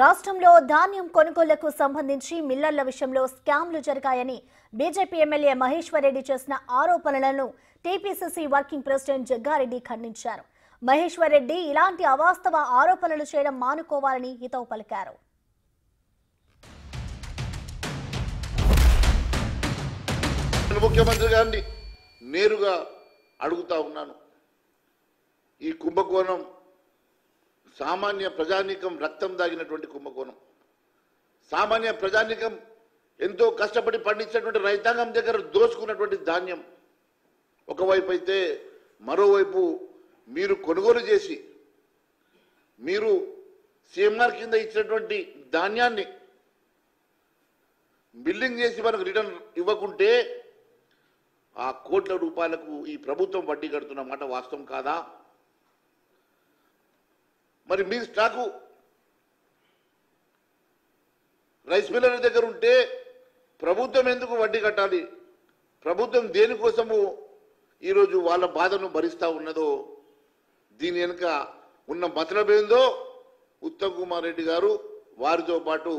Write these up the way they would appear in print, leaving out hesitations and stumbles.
రాష్ట్రంలో ధాన్యం కొనుగోళ్లకు సంబంధించి మిల్లర్ల విషయంలో స్కామ్లు జరిగాయని బీజేపీ ఎమ్మెల్యే మహేశ్వర్ రెడ్డి చేసిన ఆరోపణలను టీపీసీసీ వర్కింగ్ ప్రెసిడెంట్ జగ్గారెడ్డి ఖండించారు. మహేశ్వర్ రెడ్డి ఇలాంటి అవాస్తవ ఆరోపణలు చేయడం మానుకోవాలని హితవు పలికారు. ముఖ్యమంత్రి గారిని నేరుగా అడుగుతా ఉన్నాను. ఈ కుంభకోణం సామాన్య ప్రజానీకం రక్తం దాగినటువంటి కుంభకోణం. సామాన్య ప్రజానీకం ఎంతో కష్టపడి పండించినటువంటి రైతాంగం దగ్గర దోచుకున్నటువంటి ధాన్యం ఒకవైపు అయితే, మరోవైపు మీరు కొనుగోలు చేసి మీరు సీఎంఆర్ కింద ఇచ్చినటువంటి ధాన్యాన్ని బిల్లింగ్ చేసి మనకు రిటర్న్ ఇవ్వకుంటే ఆ కోట్ల రూపాయలకు ఈ ప్రభుత్వం వడ్డీ కడుతున్న మాట వాస్తవం కాదా? మరి మీ స్టాకు రైస్ మిల్లర్ దగ్గర ఉంటే ప్రభుత్వం ఎందుకు వడ్డీ కట్టాలి? ప్రభుత్వం దేనికోసము ఈరోజు వాళ్ళ బాధను భరిస్తూ ఉన్నదో, దీని వెనుక ఉన్న మతలబేందో ఉత్తమ్ కుమార్ రెడ్డి గారు, వారితో పాటు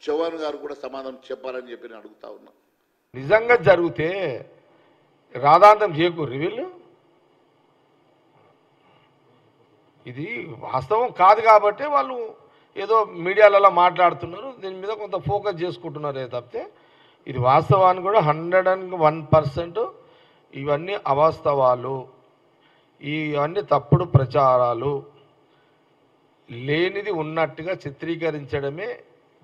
చౌహాన్ గారు కూడా సమాధానం చెప్పాలని చెప్పి నేను అడుగుతా ఉన్నా. నిజంగా జరిగితే రాధాంతం చేయకూర్రి వీళ్ళు. ఇది వాస్తవం కాదు కాబట్టి వాళ్ళు ఏదో మీడియాలలో మాట్లాడుతున్నారు, దీని మీద కొంత ఫోకస్ చేసుకుంటున్నారే తప్పితే ఇది వాస్తవాన్ని కూడా 101% ఇవన్నీ అవాస్తవాలు, ఇవన్నీ తప్పుడు ప్రచారాలు, లేనిది ఉన్నట్టుగా చిత్రీకరించడమే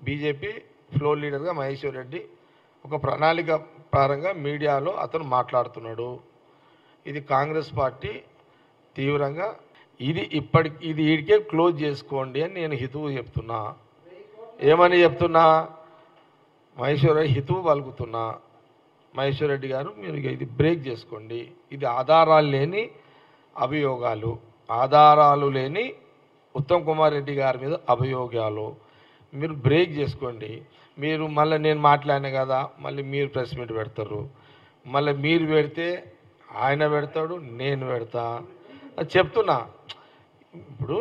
బీజేపీ ఫ్లోర్ లీడర్గా మహేశ్వర్ రెడ్డి ఒక ప్రణాళిక పరంగా మీడియాలో అతను మాట్లాడుతున్నాడు. ఇది కాంగ్రెస్ పార్టీ తీవ్రంగా ఇది వీడికే క్లోజ్ చేసుకోండి అని నేను హితువు చెప్తున్నా. ఏమని చెప్తున్నా? మహేశ్వర్ రెడ్డి హితువు పలుకుతున్నా. మహేశ్వర్ రెడ్డి గారు, మీరు ఇది బ్రేక్ చేసుకోండి. ఇది ఆధారాలు లేని అభియోగాలు, ఆధారాలు లేని ఉత్తమ్ కుమార్ రెడ్డి గారి మీద అభియోగాలు. మీరు బ్రేక్ చేసుకోండి. మీరు మళ్ళీ నేను మాట్లాడిన కదా, మళ్ళీ మీరు ప్రెస్ మీట్ పెడతారు, మళ్ళీ మీరు పెడితే ఆయన పెడతాడు, నేను పెడతా చెప్తున్నా. ఇప్పుడు